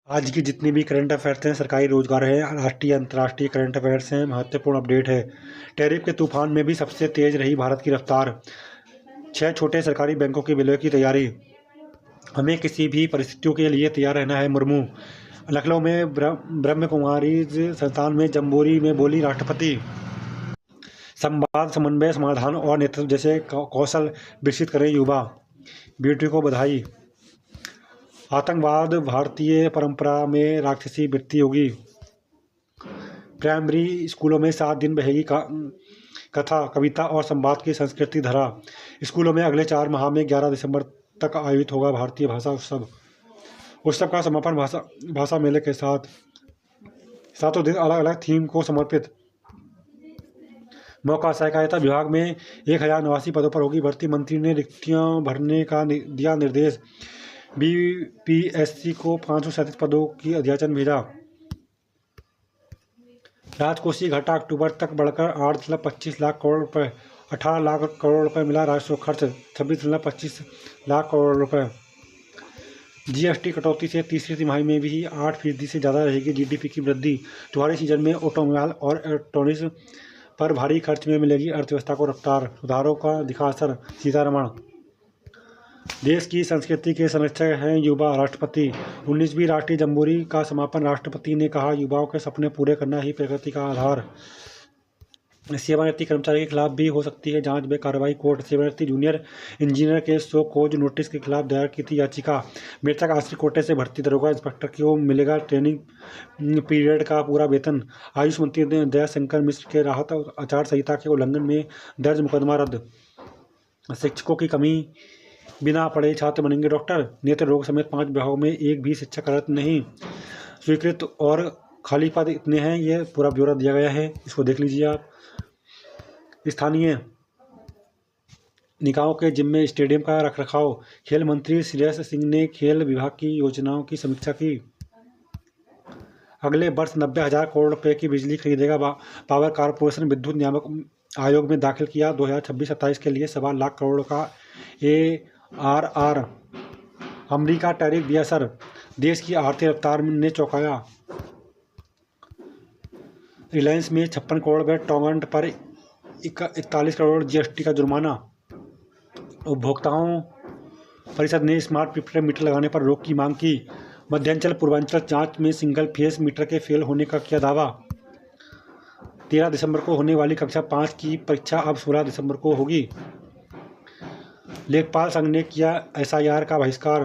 आज की जितनी भी करंट अफेयर्स हैं, सरकारी रोजगार है, राष्ट्रीय अंतर्राष्ट्रीय करंट अफेयर्स हैं, महत्वपूर्ण अपडेट है। टैरिफ के तूफान में भी सबसे तेज रही भारत की रफ्तार। 6 छोटे सरकारी बैंकों के विलय की तैयारी। हमें किसी भी परिस्थितियों के लिए तैयार रहना है, मुर्मू। लखनऊ में ब्रह्म कुमारी संस्थान में जम्बूरी में बोली राष्ट्रपति। संवाद, समन्वय, समाधान और नेतृत्व जैसे कौशल विकसित करें युवा। बेटी को बधाई। आतंकवाद भारतीय परंपरा में राक्षसी वृत्ति होगी। प्राइमरी स्कूलों में 7 दिन बहेगी कथा, कविता और संवाद की संस्कृति धरा। स्कूलों में अगले 4 माह में 11 दिसंबर तक आयोजित होगा भारतीय भाषा उत्सव। उत्सव का समापन भाषा मेले के साथ। 7 दिन अलग अलग थीम को समर्पित। मौका सहकारिता विभाग में 1089 पदों पर होगी भर्ती। मंत्री ने रिक्तियां भरने का दिया निर्देश। बीपीएससी को 537 पदों की अध्याचन भेजा। राजकोषीय घाटा अक्टूबर तक बढ़कर 8.25 लाख करोड़ रुपए। 18 लाख करोड़ रुपए मिला राजस्व खर्च। 26.25 लाख करोड़ रुपए। जीएसटी कटौती से तीसरी तिमाही में भी 8% से ज़्यादा रहेगी जीडीपी की वृद्धि। त्योहारी सीजन में ऑटोमोबाइल और इलेक्ट्रॉनिक्स पर भारी खर्च में मिलेगी अर्थव्यवस्था को रफ्तार। सुधारों का दिखा असर, सीतारमण। देश की संस्कृति के संरक्षक हैं युवा, राष्ट्रपति। 19वीं राष्ट्रीय जम्बूरी का समापन। राष्ट्रपति ने कहा, युवाओं के सपने पूरे करना ही प्रगति का आधार। सेवानिवृत्त कर्मचारी के खिलाफ भी हो सकती है जांच में कार्रवाई। कोर्ट। सेवानिवृत्त जूनियर इंजीनियर के शो कॉज नोटिस के खिलाफ दायर की थी याचिका। मृतक आश्रित कोटे से भर्ती दरोगा इंस्पेक्टर को मिलेगा ट्रेनिंग पीरियड का पूरा वेतन। आयुष मंत्री ने दयाशंकर मिश्र के राहत आचार संहिता के उल्लंघन में दर्ज मुकदमा रद्द। शिक्षकों की कमी, बिना पढ़े छात्र बनेंगे डॉक्टर। नेत्र रोग समेत 5 विभागों में एक भी शिक्षक नहीं स्वीकृत और खाली पद इतने हैं। ये पूरा ब्यौरा दिया गया है, इसको देख लीजिए आप। स्थानीय निकायों के जिम्मे स्टेडियम का रखरखाव। खेल मंत्री श्रेयस सिंह ने खेल विभाग की योजनाओं की समीक्षा की। अगले वर्ष 90,000 करोड़ रुपए की बिजली खरीदेगा पावर कारपोरेशन। विद्युत नियामक आयोग में दाखिल किया 2026-27 के लिए 1.25 लाख करोड़ का ARR। अमेरिका टैरिफ बेअसर, देश की आर्थिक रफ्तार ने चौंकाया। रिलायंस में 56 करोड़ व टोरंट पर 41 करोड़ जीएसटी का जुर्माना। उपभोक्ताओं परिषद ने स्मार्ट प्रीपेड मीटर लगाने पर रोक की मांग की। मध्यांचल पूर्वांचल जांच में सिंगल फेस मीटर के फेल होने का किया दावा। 13 दिसंबर को होने वाली कक्षा 5 की परीक्षा अब 16 दिसंबर को होगी। लेखपाल संघ ने किया SIR का बहिष्कार।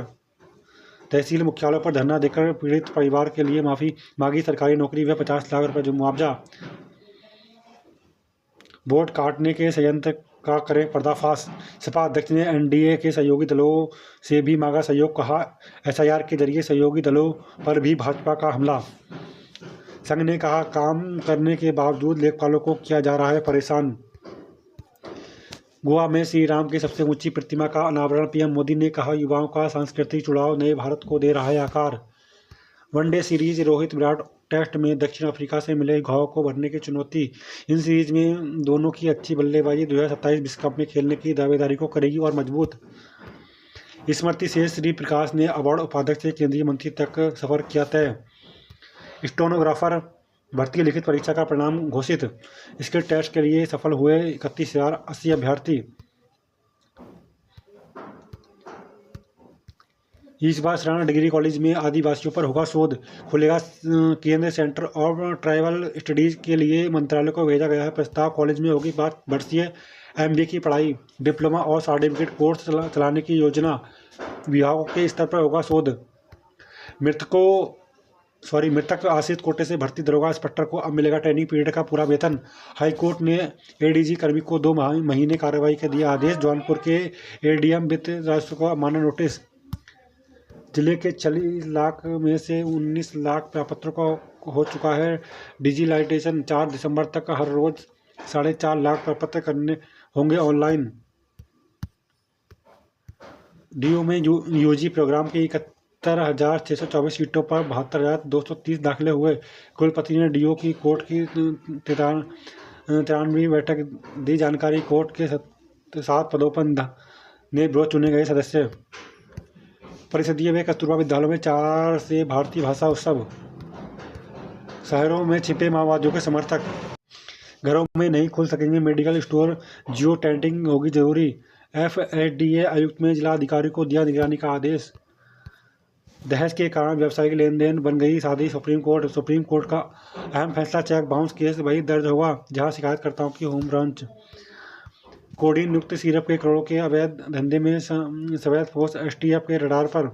तहसील मुख्यालयों पर धरना देकर पीड़ित परिवार के लिए माफी मांगी। सरकारी नौकरी व 50 लाख रुपए मुआवजा। वोट काटने के संयंत्र का करें पर्दाफाश। सपा अध्यक्ष ने एनडीए के सहयोगी दलों से भी मांगा सहयोग। कहा, SIR के जरिए सहयोगी दलों पर भी भाजपा का हमला। संघ ने कहा, काम करने के बावजूद लेखपालों को किया जा रहा है परेशान। गोवा में श्री राम की सबसे ऊंची प्रतिमा का अनावरण। पीएम मोदी ने कहा, युवाओं का सांस्कृतिक जुड़ाव नए भारत को दे रहा है आकार। One day series Rohit Virat test में दक्षिण अफ्रीका से मिले घाव को भरने की चुनौती। इन सीरीज में दोनों की अच्छी बल्लेबाजी 2027 विश्व कप में खेलने की दावेदारी को करेगी और मजबूत। स्मृति शेष श्री प्रकाश ने अवार्ड उपाध्यक्ष से केंद्रीय मंत्री तक सफर किया तय। स्टेनोग्राफर भर्ती लिखित परीक्षा का परिणाम घोषित। स्किल टेस्ट के लिए सफल हुए 31,080 अभ्यर्थी। इस बार शरण डिग्री कॉलेज में आदिवासियों पर होगा शोध। खुलेगा केंद्र सेंटर ऑफ ट्राइबल स्टडीज के लिए मंत्रालय को भेजा गया है प्रस्ताव। कॉलेज में होगी वर्षीय MBA की पढ़ाई। डिप्लोमा और सर्टिफिकेट कोर्स चलाने की योजना। विभागों के स्तर पर होगा शोध। मृतक आश्रित कोटे से भर्ती दरोगा इंस्पेक्टर को अब मिलेगा ट्रेनिंग पीरियड का पूरा वेतन। हाईकोर्ट ने ADG कर्मी को 2 महीने कार्रवाई के दिया आदेश। जौनपुर के ADM वित्त राजस्व को अवमानना नोटिस। जिले के 40 लाख में से 19 लाख प्रपत्रों का हो चुका है डिजिटाइजेशन। 4 दिसंबर तक हर रोज 4.5 लाख प्रपत्र करने होंगे ऑनलाइन। DO में UG प्रोग्राम की 71,624 सीटों पर 72,230 दाखिले हुए। कुलपति ने DO की कोर्ट की 93वीं बैठक दी जानकारी। कोर्ट के 7 पदों पर ने विरोध चुने गए सदस्य। परिषदीय व कस्तूरबा विद्यालयों में 4 से भारतीय भाषा उत्सव। शहरों में छिपे माओवादियों के समर्थक। घरों में नहीं खुल सकेंगे मेडिकल स्टोर, जियो टैगिंग होगी जरूरी। FSDA आयुक्त ने जिलाधिकारी को दिया निगरानी का आदेश। दहेज के कारण व्यावसायिक लेन देन बन गई साधी सुप्रीम कोर्ट का अहम फैसला, चेक बाउंस केस वही दर्ज होगा जहां शिकायतकर्ताओं की होम ब्रांच। कोडीन युक्त सिरप के करोड़ों के अवैध धंधे में सवैत फोर्स STF के रडार पर।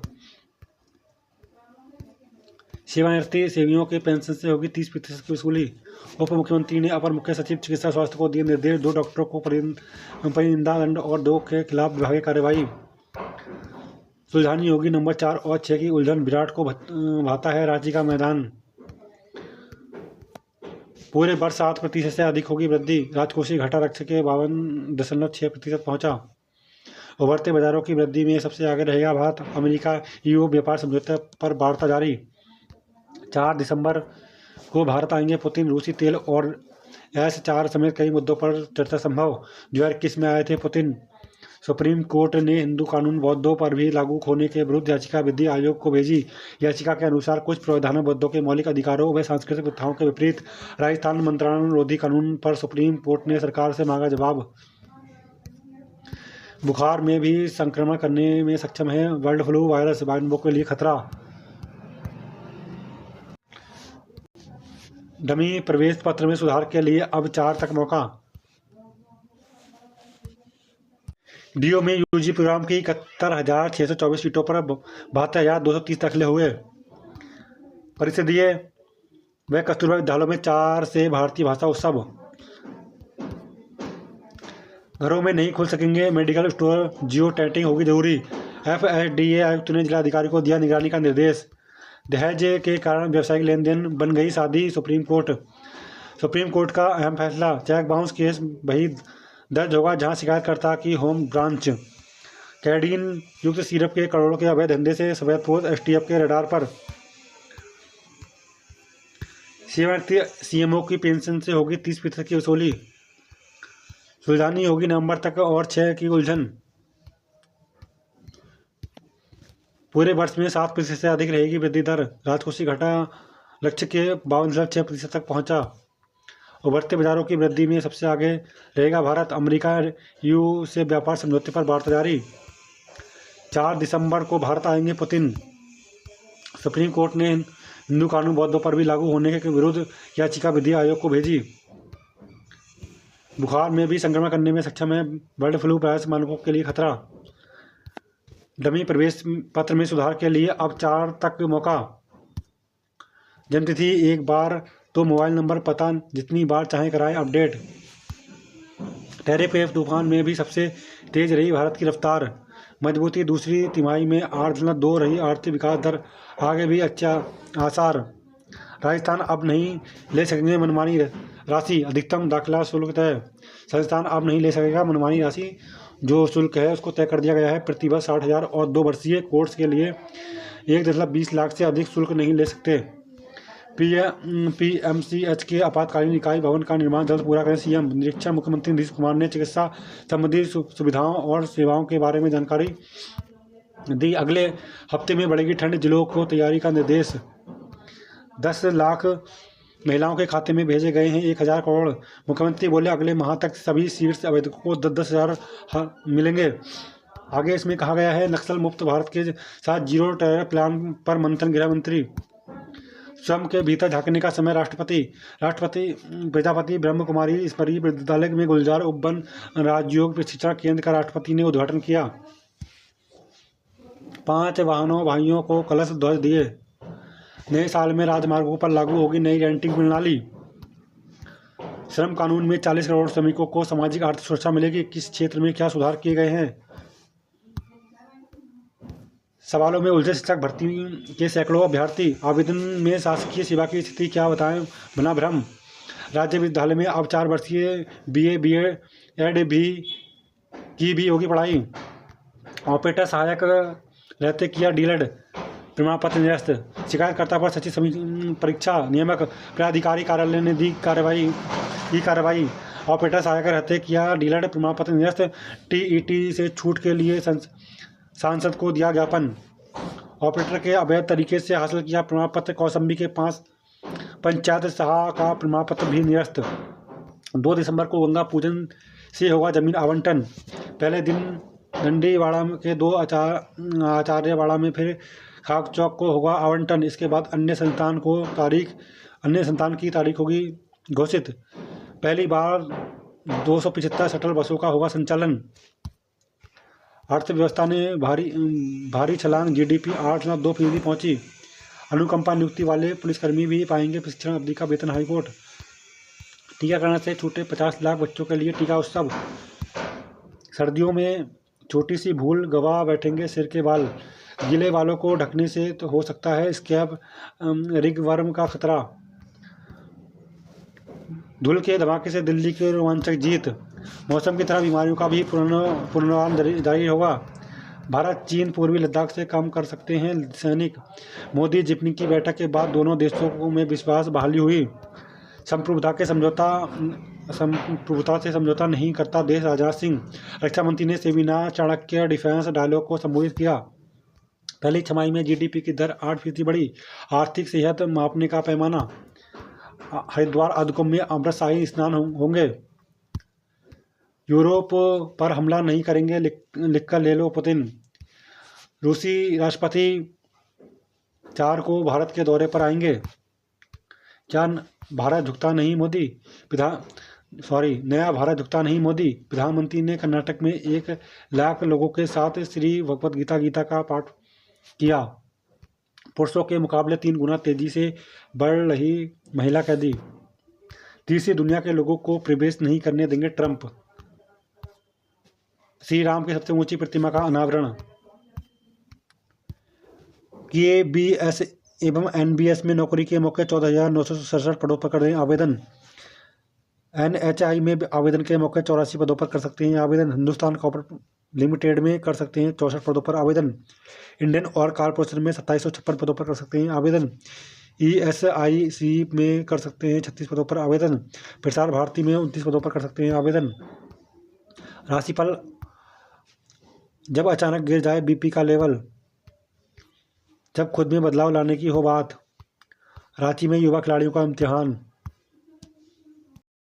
सेवानिवृत्ति सेवियों के पेंशन से होगी 30% की वसूली। उप मुख्यमंत्री ने अपर मुख्य सचिव चिकित्सा स्वास्थ्य को दिए निर्देश, 2 डॉक्टरों को परिनिंदा दंड और 2 के खिलाफ विभागीय कार्रवाई। सुलझानी होगी नंबर 4 और 6 की उलझन, विराट को भाता है रांची का मैदान। पूरे वर्ष 7% से अधिक होगी वृद्धि, राजकोषीय घाटा रक्षा के 52.6% पहुंचा। उभरते बाजारों की वृद्धि में सबसे आगे रहेगा भारत, अमेरिका EU व्यापार समझौते पर वार्ता जारी। 4 दिसंबर को भारत आएंगे पुतिन, रूसी तेल और S-4 समेत कई मुद्दों पर चर्चा संभव। 2021 में आए थे पुतिन। सुप्रीम कोर्ट ने हिंदू कानून बौद्धों पर भी लागू होने के विरुद्ध याचिका विधि आयोग को भेजी। याचिका के अनुसार कुछ प्रावधानों बौद्धों के मौलिक अधिकारों व सांस्कृतिक प्रथाओं के विपरीत। राजस्थान मंत्रानुरोधी कानून पर सुप्रीम कोर्ट ने सरकार से मांगा जवाब। बुखार में भी संक्रमण करने में सक्षम है बर्ड फ्लू वायरस, बाघों के लिए खतरा। डमी प्रवेश पत्र में सुधार के लिए अब 4 तक मौका। डीओ में यूजी प्रोग्राम की 71,624 सीटों पर 72,230 दाखिले हुए। परिषदीय व कस्तूरबा विद्यालयों में 4 से भारतीय भाषा उत्सव। घरों में नहीं खुल सकेंगे मेडिकल स्टोर, जियो टैगिंग होगी जरूरी। FSDA आयुक्त ने जिलाधिकारी को दिया निगरानी का निर्देश। दहेज के कारण व्यावसायिक लेन देन बन गई साधी सुप्रीम कोर्ट का अहम फैसला, चेक बाउंस केस वही दर्ज होगा जहां शिकायतकर्ता की होम ब्रांच। कैडीन युक्त सिरप के करोड़ों के अवैध धंधे से सवैत फोर्स STF के रडार पर। सेवानिवृत्ति CMO की पेंशन से होगी 30% की वसूली। सुलझानी होगी नवंबर तक और 6 की उलझन। पूरे वर्ष में 7% से अधिक रहेगी वृद्धि दर, राजकोषीय घाटा लक्ष्य के 52.6% तक पहुंचा। उभरते बाजारों की वृद्धि में सबसे आगे रहेगा भारत, अमेरिका EU से व्यापार समझौते पर वार्ता जारी। 4 दिसंबर को भारत आएंगे पुतिन। सुप्रीम कोर्ट ने हिंदू कानून बौद्धों पर भी लागू होने के विरुद्ध याचिका विधि आयोग को भेजी। बुखार में भी संक्रमण करने में सक्षम है बर्ड फ्लू वायरस, मानवों के लिए खतरा। डमी प्रवेश पत्र में सुधार के लिए अब 4 तक मौका। जन्मतिथि एक बार तो मोबाइल नंबर पता जितनी बार चाहें कराएं अपडेट। टेरिफ तूफान में भी सबसे तेज रही भारत की रफ्तार, मजबूती दूसरी तिमाही में 8.2 रही आर्थिक विकास दर, आगे भी अच्छा आसार। राजस्थान अब नहीं ले सकेंगे मनमानी राशि, अधिकतम दाखिला शुल्क तय। संस्थान अब नहीं ले सकेगा मनमानी राशि, जो शुल्क है उसको तय कर दिया गया है। प्रतिवर्ष 60,000 और 2 वर्षीय कोर्स के लिए 1.20 लाख से अधिक शुल्क नहीं ले सकते। PMCH के आपातकालीन इकाई भवन का निर्माण जल्द पूरा करें CM। निरीक्षण मुख्यमंत्री नीतीश कुमार ने चिकित्सा संबंधी सुविधाओं और सेवाओं के बारे में जानकारी दी। अगले हफ्ते में बढ़ेगी ठंड, जिलों को तैयारी का निर्देश। 10 लाख महिलाओं के खाते में भेजे गए हैं 1,000 करोड़। मुख्यमंत्री बोले अगले माह तक सभी सीट्स आवेदकों को 10-10 हज़ार मिलेंगे। आगे इसमें कहा गया है नक्सल मुक्त भारत के साथ जीरो टेरर प्लान पर मंथन, गृह मंत्री। स्वयं के भीतर झांकने का समय, राष्ट्रपति प्रजापति ब्रह्म कुमारी ईश्वरीय विद्यालय में गुलजार उपवन राजयोग प्रशिक्षण केंद्र का राष्ट्रपति ने उद्घाटन किया। 5 वाहनों भाइयों को कलश ध्वज दिए। नए साल में राजमार्गों पर लागू होगी नई रेंटिंग प्रणाली। श्रम कानून में 40 करोड़ श्रमिकों को सामाजिक आर्थिक सुरक्षा मिलेगी। किस क्षेत्र में क्या सुधार किए गए हैं? सवालों में उलझे शिक्षक भर्ती के सैकड़ों अभ्यर्थी, आवेदन में शासकीय सेवा की स्थिति क्या बताएं, बना भ्रम। राज्य विद्यालय में अब 4 वर्षीय BA BEd की भी होगी पढ़ाई। ऑपरेटर सहायक रहते किया DLED, प्रमाण पत्र निरस्त। शिकायतकर्ता पर सचिव परीक्षा नियामक प्राधिकारी कार्यालय ने दी कार्रवाई। ऑपरेटर सहायक रहते किया DLED, प्रमाण पत्र निरस्त। TET से छूट के लिए सांसद को दिया ज्ञापन। ऑपरेटर के अवैध तरीके से हासिल किया प्रमाण पत्र। कौशाम्बी के 5 पंचायत सहा का प्रमाण पत्र भी निरस्त। 2 दिसंबर को गंगा पूजन से होगा जमीन आवंटन। पहले दिन दंडीवाड़ा के 2 आचार्यवाड़ा में, फिर खाक चौक को होगा आवंटन। इसके बाद अन्य संतान की तारीख होगी घोषित। पहली बार 275 शटल बसों का होगा संचालन। अर्थव्यवस्था ने भारी छलांग, जीडीपी 8.2% पहुंची। अनुकंपा नियुक्ति वाले पुलिसकर्मी भी पाएंगे प्रशिक्षण अवधि का वेतन। हाईकोर्ट। टीकाकरण से छूटे 50 लाख बच्चों के लिए टीका उत्सव। सर्दियों में छोटी सी भूल गवा बैठेंगे सिर के बाल। गीले बालों को ढकने से तो हो सकता है स्कैब रिगवर्म का खतरा। धूल के धमाके से दिल्ली की रोमांचक जीत। मौसम की तरह बीमारियों का भी पूर्वानुमान जारी होगा। भारत चीन पूर्वी लद्दाख से कम कर सकते हैं सैनिक। मोदी जिपनी की बैठक के बाद दोनों देशों में विश्वास बहाली हुई। संप्रभुता से समझौता नहीं करता देश। राजनाथ सिंह। रक्षा मंत्री ने सेमिनार चाणक्य डिफेंस डायलॉग को संबोधित किया। पहली छमाही में जीडीपी की दर 8% बढ़ी। आर्थिक सेहत मापने का पैमाना। हरिद्वार अधकुंभ में अमृत शाही स्नान होंगे। यूरोप पर हमला नहीं करेंगे लिखकर ले लो पुतिन। रूसी राष्ट्रपति 4 को भारत के दौरे पर आएंगे। क्या भारत झुकता नहीं मोदी। नया भारत झुकता नहीं मोदी। प्रधानमंत्री ने कर्नाटक में 1 लाख लोगों के साथ श्री भगवद गीता का पाठ किया। पुरुषों के मुकाबले 3 गुना तेजी से बढ़ रही महिला कैदी। तीसरी दुनिया के लोगों को प्रवेश नहीं करने देंगे ट्रंप। श्री राम की सबसे ऊंची प्रतिमा का अनावरण। केबीएस एवं एनबीएस में नौकरी के मौके 14,967 पदों पर करें आवेदन। एनएचआई में आवेदन के मौके 84 पदों पर कर सकते हैं आवेदन। हिंदुस्तान कॉपर लिमिटेड में कर सकते हैं 64 पदों पर आवेदन। इंडियन ऑयल कॉरपोरेशन में 2756 पदों पर कर सकते हैं आवेदन। ईएसआईसी में कर सकते हैं 36 पदों पर आवेदन। प्रसार भारती में 29 पदों पर कर सकते हैं आवेदन। राशिफल। जब अचानक गिर जाए बीपी का लेवल। जब खुद में बदलाव लाने की हो बात। रांची में युवा खिलाड़ियों का इम्तिहान।